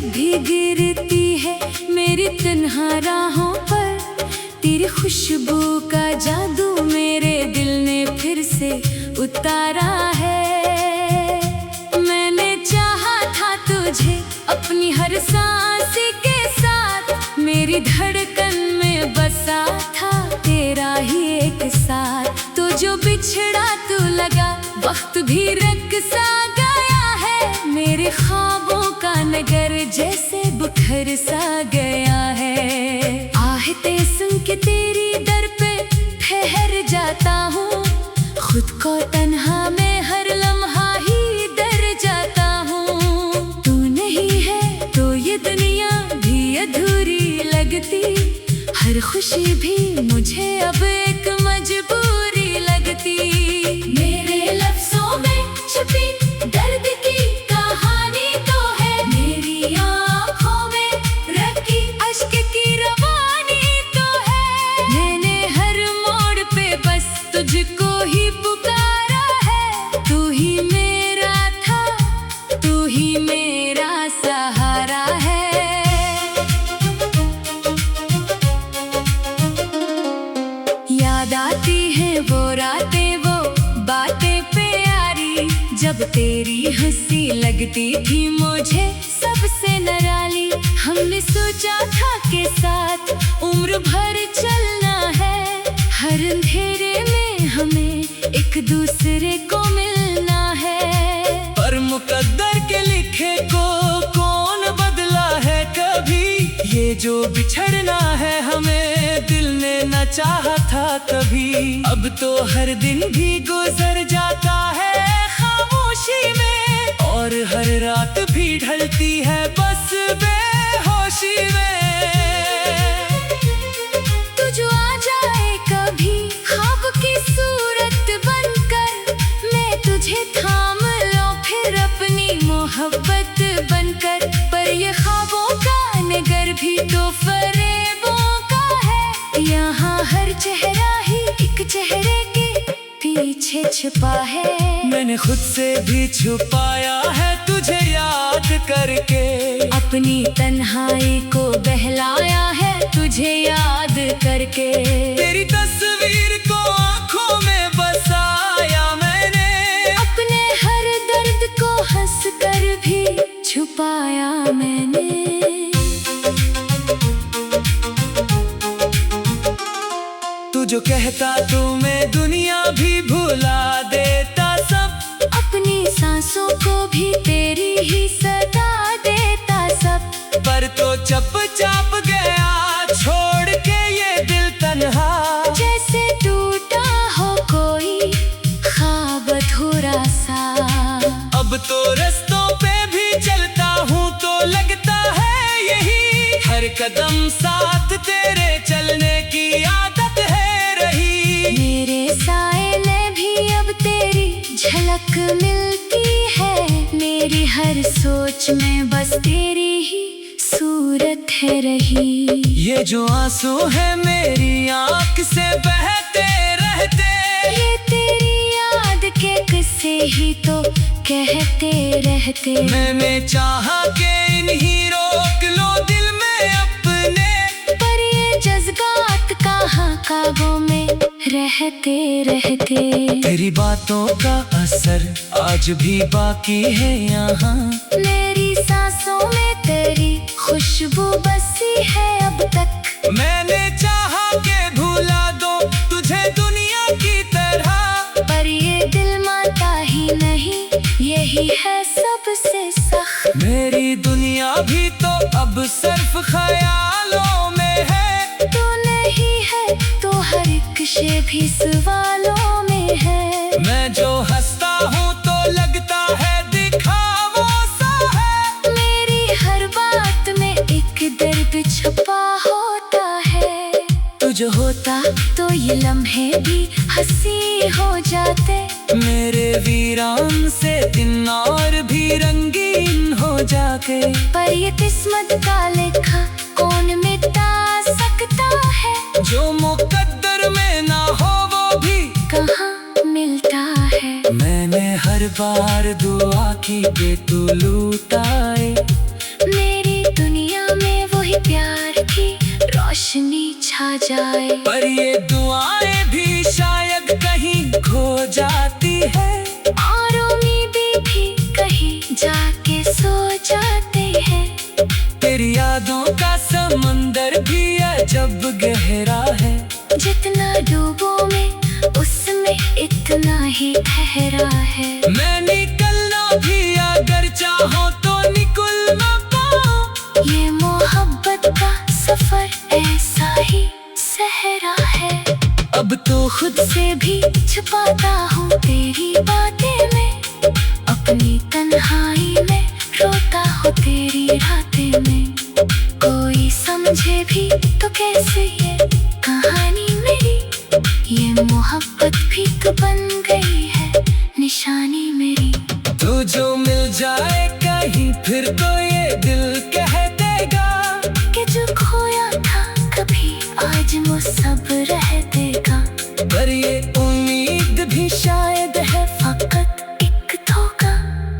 जब भी गिरती है मेरी तन्हा राहों पर, तेरी खुशबू का जादू मेरे दिल ने फिर से उतारा है। मैंने चाहा था तुझे अपनी हर सांस के साथ, मेरी धड़कन में बसा था तेरा ही एक साथ। तो जो बिछड़ा तू लगा वक्त भी रंग सा गया है, मेरे ख्वाबों का नगर जैसे बुखर सा गया है। आहते सुन के तेरी दर पे ठहर जाता हूँ, खुद को तन्हा मैं हर लम्हा ही डर जाता हूँ। तू नहीं है तो ये दुनिया भी अधूरी लगती, हर खुशी भी मुझे अब एक मजबूरी लगती। मेरे लफ्जों में छुपी दर्द की कहानी तो है, मेरी आँखों में रखी अश्क की रवानी तो है। मैंने हर मोड़ पे बस तुझको ही पुकारा है, तू ही मेरा था, तू ही मेरा सहारा है। याद आती है वो रातें वो बातें प्यारी, जब तेरी हंसी लगती थी मुझे सबसे निराली। हमने सोचा था के साथ उम्र भर चलना है, हर अंधेरे में हमें एक दूसरे को मिलना है। पर मुकद्दर के लिखे को कौन बदला है कभी, ये जो बिछड़ना है हमें दिल ने न चाहा था कभी। अब तो हर दिन भी गुजर जाता है खामोशी में, और हर रात भी ढलती है बस बेहोशी में। तू जो आ जाए कभी ख्वाब की सूरत बनकर, मैं तुझे थाम लूं फिर अपनी मोहब्बत बनकर। पर ये ख्वाबों का नगर भी तो फरेबों का है, यहाँ हर चेहरा ही एक चेहरे के पीछे छुपा है। मैंने खुद से भी छुपाया है तुझे याद करके, अपनी तन्हाई को बहलाया है तुझे याद करके। तेरी तस्वीर को आंखों में बसाया मैंने, अपने हर दर्द को हंस कर भी छुपाया मैंने। तू जो कहता तू मैं दुनिया भी भुला देता सब, अपनी सांसों को भी तेरी ही सदा देता सब। पर तो चुपचाप गया छोड़ के ये दिल तन्हा, जैसे टूटा हो कोई ख्वाब अधूरा सा। अब तो रस्तों पे भी चलता हूँ तो लगता है यही, हर कदम साथ तेरे चलने की आदत है रही। मेरे साए में भी अब तेरी झलक मिलती है, मेरी हर सोच में बस तेरी ही सूरत है रही। ये जो आंसू है मेरी आँख से बहते रहते, ये तेरी याद के किस्से ही तो कहते रहते। मैंने चाहा के इन्हीं रोक लो दिल में अपने, पर ये जज्बात कहाँ काबू में रहते रहते। तेरी बातों का असर आज भी बाकी है यहाँ, मेरी सांसों में तेरी खुशबू बसी है अब तक। मैंने चाहा के भुला दो तुझे दुनिया की तरह, पर ये दिल मानता ही नहीं, यही है सबसे सख्त। मेरी दुनिया भी तो अब सिर्फ ख्यालों में है, तू नहीं है तो हर एक शे भी सवालों में है। मैं जो हंसता हूँ तो लगता है दिखावा सा है, मेरी हर बात में एक दर्द छुपा होता है। तू जो होता तो ये लम्हे भी हंसी हो जाते, मेरे वीरान से दिन और भी रंगीन हो जाते। पर ये किस्मत का लेखा कौन मिटा सकता है, जो मुकद्दर में ना हो वो भी कहाँ मिलता है। मैंने हर बार दुआ की कि तू लूटाए मेरी रोशनी छा जाए। पर ये दुआएं भी शायद कहीं खो जाती है, और उम्मीदें भी कहीं जाके सो जाते हैं। तेरी यादों का समंदर भी अजब गहरा है, जितना डूबो मैं उसमें इतना ही ठहरा है। मैं निकलना भी अगर चाहो तो निकल ना पाऊं। ये मोहब्बत का सफर ऐसा ही सहरा है। अब तो खुद से भी छुपाता हूँ तेरी बातें में, अपनी तन्हाई में रोता हूँ तेरी रातें में। कोई समझे भी तो कैसे ये कहानी मेरी, ये मोहब्बत भी तो बन गई है निशानी मेरी। तू जो मिल जाए कहीं फिर तो ये दिल कह देगा कि जो खोया था कभी आज वो सब रह देगा। पर ये उम्मीद भी शायद है फकत एक धोखा,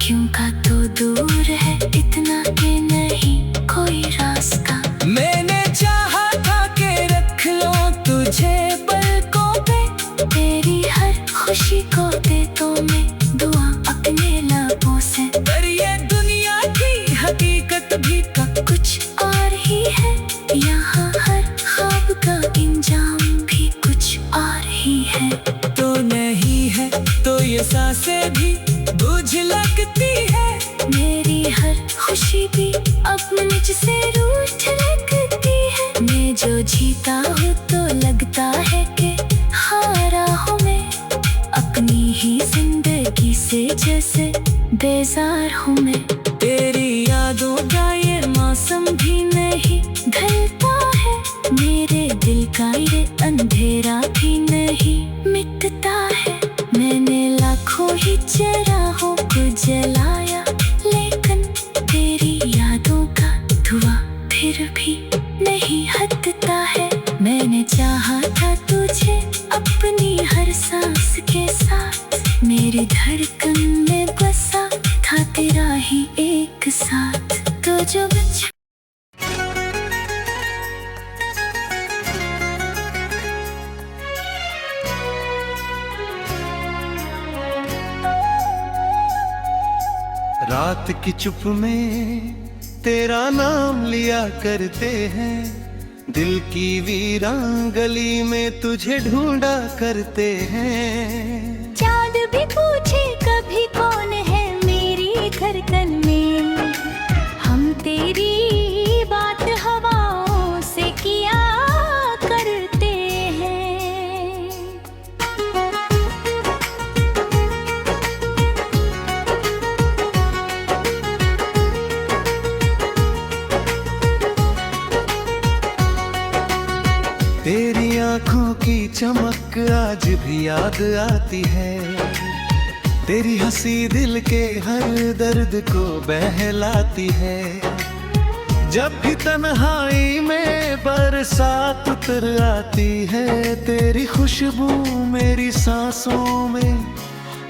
क्यों का तो दूर है इतना कि नहीं कोई रास्ता। मैंने चाहा था कि रख लो तुझे पलकों पे, तेरी हर खुशी को दे तो मैं दुआ अपने लबों से। पर ये दुनिया की हकीकत भी कुछ और ही है, यहाँ हर ख्वाब का इंजाम भी कुछ और ही है। तो नहीं है तो ये सांसें भी बुझ लगती है, मेरी हर खुशी भी अब मुझसे रूठ लगती है। मैं जो जीता हूँ तो लगता है कि हारा हूँ मैं, अपनी ही जिंदगी से जैसे बेजार हूँ मैं। तेरी यादों का ये मौसम भी नहीं ढलता है, मेरे दिल का ये अंधेरा भी नहीं मिटता है। मैंने लाखों ही चराहों को जलाया, लेकिन तेरी यादों का धुआं फिर भी नहीं हटता है। मैंने चाहा था तुझे अपनी हर सांस के साथ, मेरी धड़कन में बसा था तेरा ही एक साथ। तो जो रात की चुप में तेरा नाम लिया करते हैं, दिल की वीरान गली में तुझे ढूंढा करते हैं। चाँद भी पूछे कभी कौन है मेरी धड़कन में, हम तेरी बात हवाओं से किया करते हैं। तेरी आंखों की चमक आज भी याद आती है, तेरी हंसी दिल के हर दर्द को बहलाती है। जब भी तन्हाई में बरसात उतर आती है, तेरी खुशबू मेरी सांसों में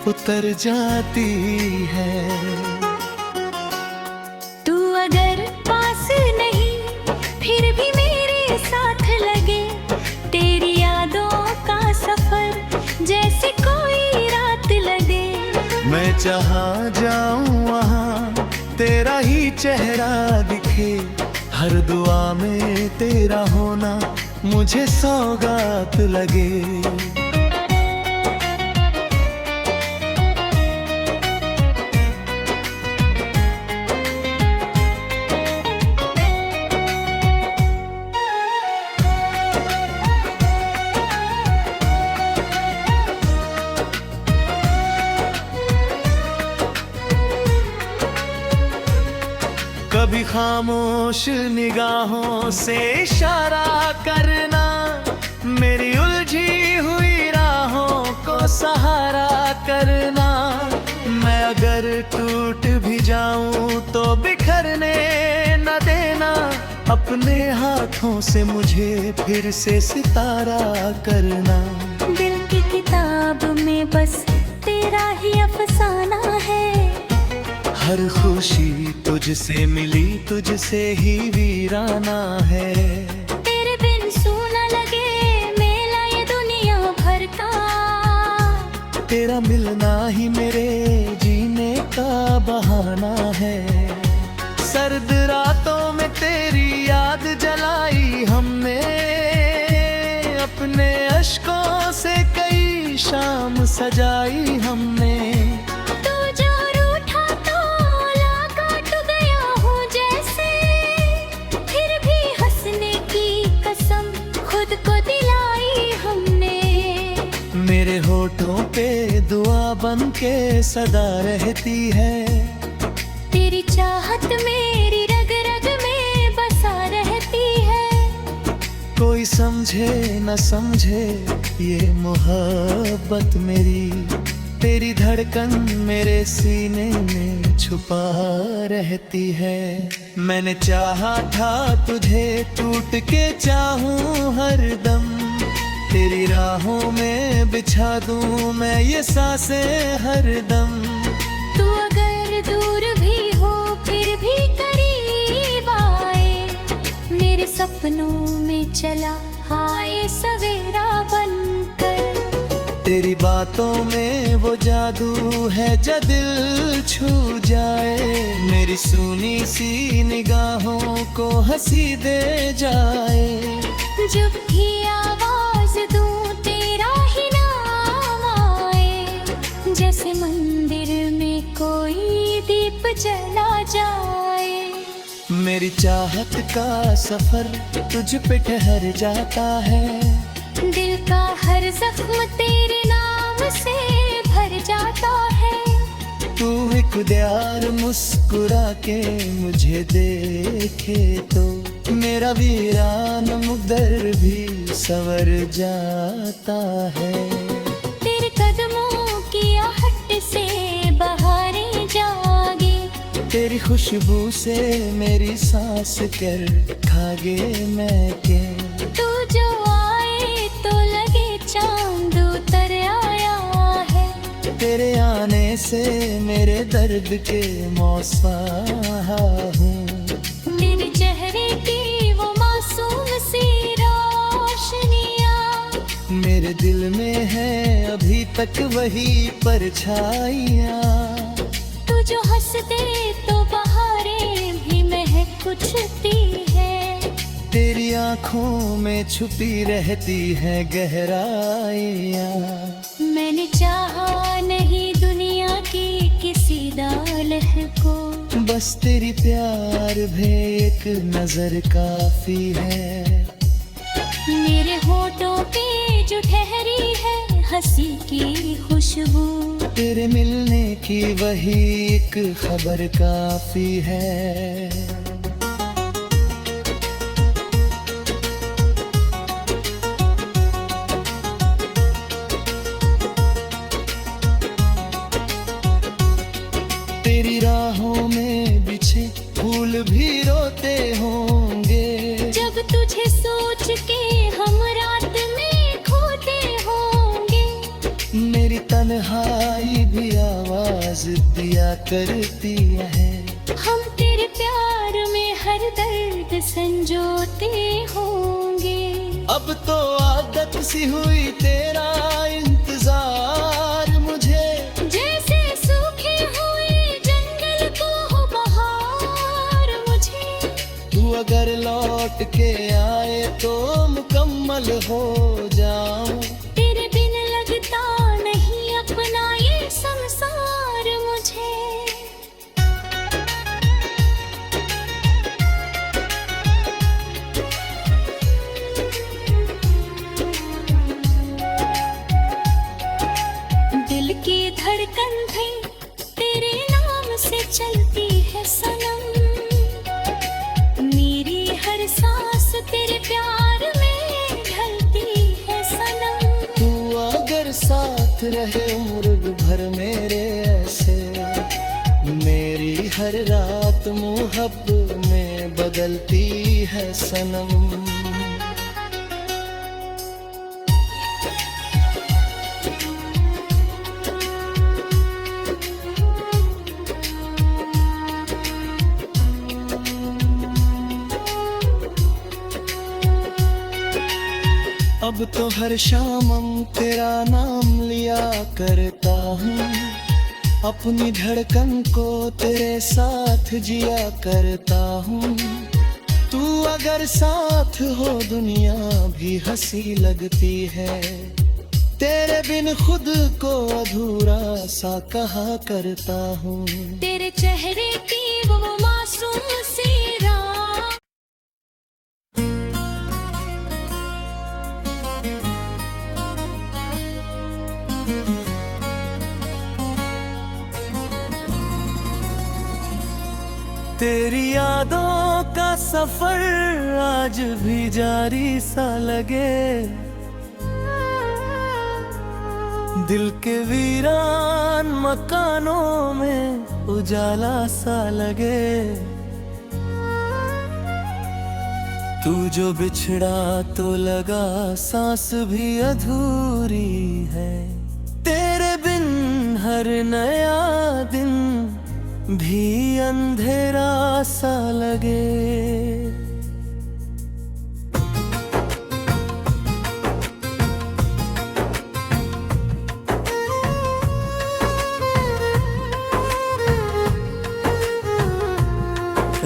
उतर जाती है। तू अगर पास नहीं फिर भी मेरे साथ लगे, तेरी यादों का सफर जैसे कोई रात लगे। मैं जहाँ जाऊँ वहाँ तेरा ही चेहरा दिखे, हर दुआ में तेरा होना मुझे सौगात लगे। कभी खामोश निगाहों से इशारा करना, मेरी उलझी हुई राहों को सहारा करना। मैं अगर टूट भी जाऊं तो बिखरने न देना, अपने हाथों से मुझे फिर से सितारा करना। दिल की किताब में बस तेरा ही अफसाना है, हर खुशी तुझसे मिली तुझसे ही वीराना है। तेरे बिन तेरा मिलना ही मेरे जीने का बहाना है। सर्द रातों में तेरी याद जलाई हमने, अपने अश्कों से कई शाम सजाई हमने। तू जो रूठा तो लगा तो गया हूँ जैसे, फिर भी हंसने की कसम खुद को दिलाई हमने। मेरे होठों पे दुआ बन के सदा रहती है, तेरी चाहत मेरी रग रग में बसा रहती है। कोई समझे न समझे ये मोहब्बत मेरी, तेरी धड़कन मेरे सीने में छुपा रहती है। मैंने चाहा था तुझे टूट के चाहूं हरदम, तेरी राहों में बिछा दूं मैं ये सांसें हरदम। तू अगर दूर भी हो फिर भी करीब आए, मेरे सपनों में चला आए सवेरा बनकर। तेरी बातों में वो जादू है जो दिल छू जाए, मेरी सूनी सी निगाहों को हंसी दे जाए। जब भी आवाज दूं तेरा ही नाम आए, जैसे मंदिर में कोई दीप जला जाए। मेरी चाहत का सफर तुझ पे ठहर जाता है, दिल का हर जख्म तेरे नाम से भर जाता है। तू एक प्यार मुस्कुरा के मुझे देखे तो, मेरा वीरान मुक़द्दर भी संवर जाता है। तेरे कदमों की आहट से बहारें जागे, तेरी खुशबू से मेरी सांस कर खागे मैं के। तू जो आए तो लगे चांद उतर आया है, तेरे आने से मेरे दर्द के मौसा हूँ। मेरे चेहरे की वो मासूम सी रोशनियाँ, मेरे दिल में है अभी तक वही परछाइयाँ। तू जो हंस दे तो बहारें भी महक उठती है। तेरी आँखों में छुपी रहती है गहराइयाँ। मैंने चाहा नहीं दुनिया की किसी दालह को, बस तेरी प्यार भी एक नजर काफी है। मेरे होठों पे जो ठहरी है हंसी की खुशबू, तेरे मिलने की वही एक खबर काफी है। तेरी राहों में बिछे फूल भी रोते होंगे, जब तुझे सोच के हम रात में खोते होंगे। मेरी तन्हाई भी आवाज दिया करती है, हम तेरे प्यार में हर दर्द संजोते होंगे। अब तो आदत सी हुई तेरा इंतजार मुझे, जैसे सूखे हुए जंगल को हो बहार मुझे। तू अगर लौट के आए तो मुकम्मल हो जाऊं। तेरे बिन लगता नहीं अपना ये संसार मुझे। दिल की धड़कन भी तेरे नाम से चलती है सनम, मेरी हर सांस तेरे प्यार में ढलती है सनम। तू अगर साथ रहे उम्र भर मेरे ऐसे, मेरी हर रात मुहब्बत में बदलती है सनम। अब अब तो हर शाम तेरा नाम लिया करता हूँ, अपनी धड़कन को तेरे साथ जिया करता हूँ। तू अगर साथ हो दुनिया भी हंसी लगती है, तेरे बिन खुद को अधूरा सा कहा करता हूँ। तेरे चेहरे की वो मासूम सी राह, तेरी यादों का सफर आज भी जारी सा लगे, दिल के वीरान मकानों में उजाला सा लगे। तू जो बिछड़ा तो लगा सांस भी अधूरी है, तेरे बिन हर नया दिन भी अंधेरा सा लगे।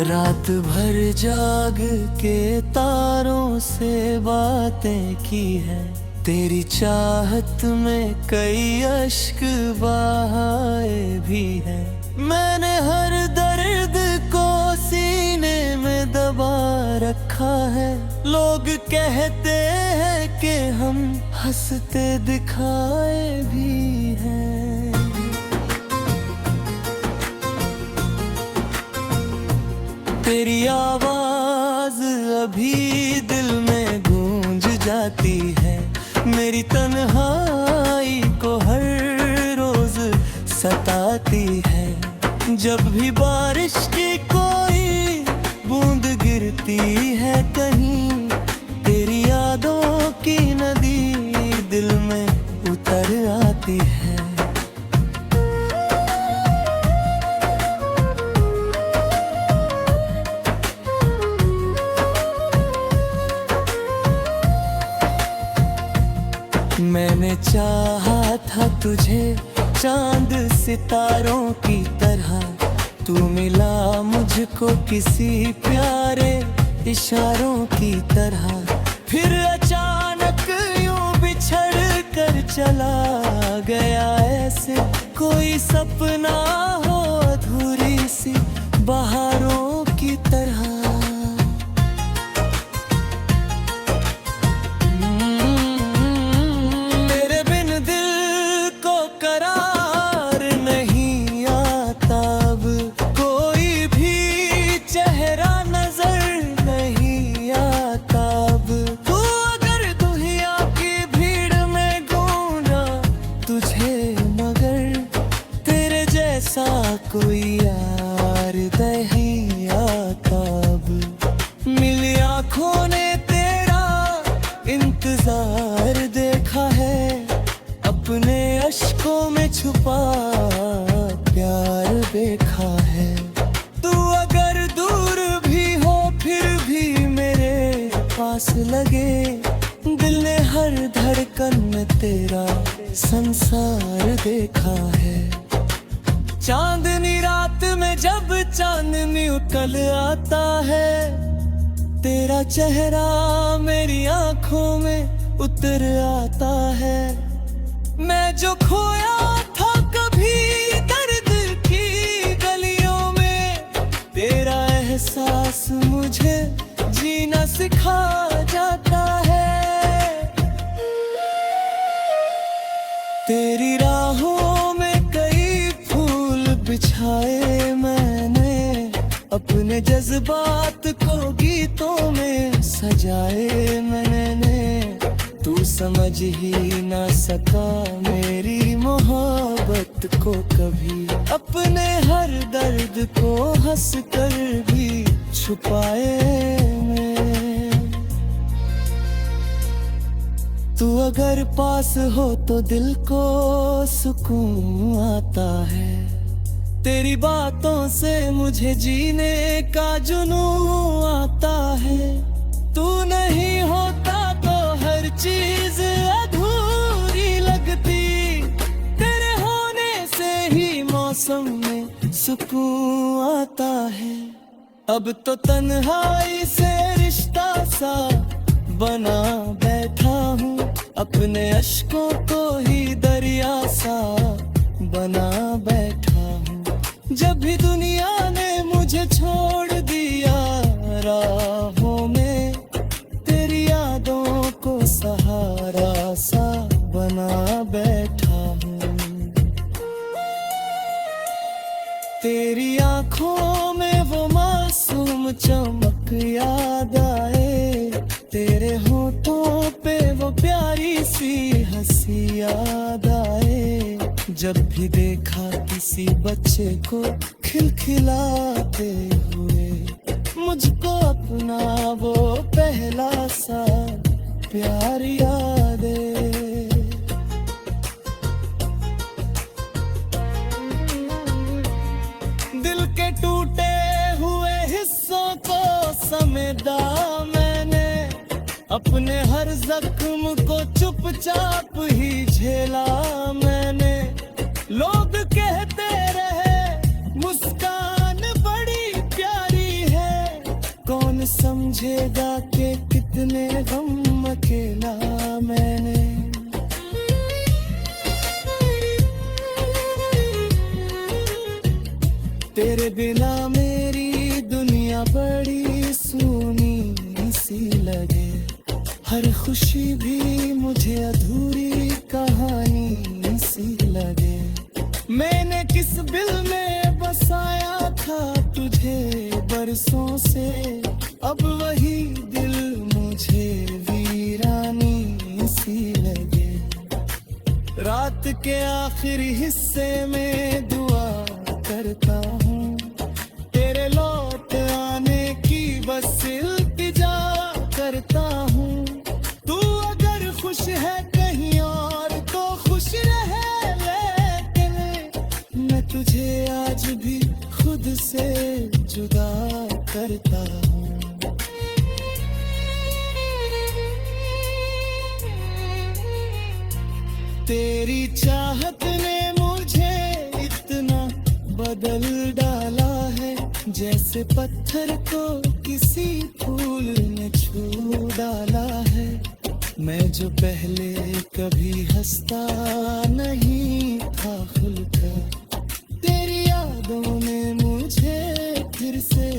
रात भर जाग के तारों से बातें की है, तेरी चाहत में कई अश्क बहाए भी है। मैंने हर दर्द को सीने में दबा रखा है, लोग कहते हैं कि हम हंसते दिखाए भी हैं। तेरी आवाज अभी दिल में गूंज जाती है, मेरी तन्हाई को हर रोज सताती है। जब भी बारिश की कोई बूंद गिरती है कहीं, तेरी यादों की नदी दिल में उतर आती है। मैंने चाहा था तुझे चांद सितारों की तरह, तू मिला मुझको किसी प्यारे इशारों की तरह। फिर अचानक यूं बिछड़ कर चला गया ऐसे, कोई सपना हो अधूरी सी बहारों की तरह। कोई यार नहीं आता अब, मिली आँखों ने तेरा इंतजार देखा है, अपने अश्कों में छुपा प्यार देखा है। तू अगर दूर भी हो फिर भी मेरे पास लगे, दिल ने हर धड़कन में तेरा संसार देखा है। चांदनी रात में जब चांदनी उतल आता है, तेरा चेहरा मेरी आंखों में उतर आता है। मैं जो खोया था कभी दर्द की गलियों में, तेरा एहसास मुझे जीना सिखा जाता है। तेरी राहों में बिछाए मैंने, अपने जज्बात को गीतों में सजाए मैंने। तू समझ ही ना सका मेरी मोहब्बत को कभी, अपने हर दर्द को हंस कर भी छुपाए मैं। तू अगर पास हो तो दिल को सुकून आता है, तेरी बातों से मुझे जीने का जुनून आता है। तू नहीं होता तो हर चीज अधूरी लगती। तेरे होने से ही मौसम में सुकून आता है। अब तो तन्हाई से रिश्ता सा बना बैठा हूँ, अपने अश्कों को ही दरिया सा बना बैठा हूँ। जब भी दुनिया ने मुझे छोड़ दिया राहों में, तेरी यादों को सहारा सा बना बैठा हूँ। तेरी आंखों में वो मासूम चमक याद आए, तेरे होठों पे वो प्यारी सी हंसी याद आए। जब भी देखा किसी बच्चे को खिलखिलाते हुए, मुझको अपना वो पहला सा प्यार याद है। दिल के टूटे हुए हिस्सों को समेटा मैंने, अपने हर जख्म को चुपचाप ही झेला मैंने। लोग कहते रहे मुस्कान बड़ी प्यारी है, कौन समझेगा कि कितने गम अकेला मैंने। तेरे बिना मेरी दुनिया बड़ी सूनी सी लगे, हर खुशी भी मुझे अधूरी कहानी सी लगे। मैंने किस दिल में बसाया था तुझे बरसों से, अब वही दिल मुझे वीरानी सी लगे। रात के आखिरी हिस्से में दुआ करता हूँ, तेरे लौट आने की बस इल्तिजा करता हूँ। तू अगर खुश है कहीं और तो खुश रहे, लेकिन मैं तुझे आज भी खुद से जुदा करता हूँ। तेरी चाहत ने मुझे इतना बदल डाला है, जैसे पत्थर को किसी फूल ने छू डाला है। मैं जो पहले कभी हंसता नहीं था खुलकर, तेरी यादों ने मुझे फिर से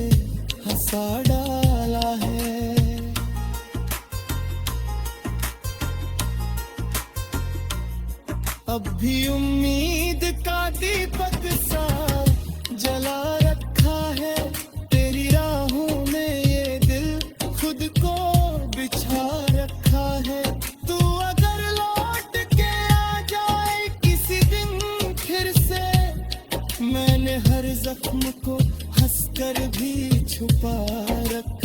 हंसा डाला है। अब भी उम्मीद का दीपक सा जला रखा है, तेरी राहों में ये दिल खुद को बिछा रखा है। तू अगर लौट के आ जाए किसी दिन फिर से, मैंने हर जख्म को हंसकर भी छुपा रखा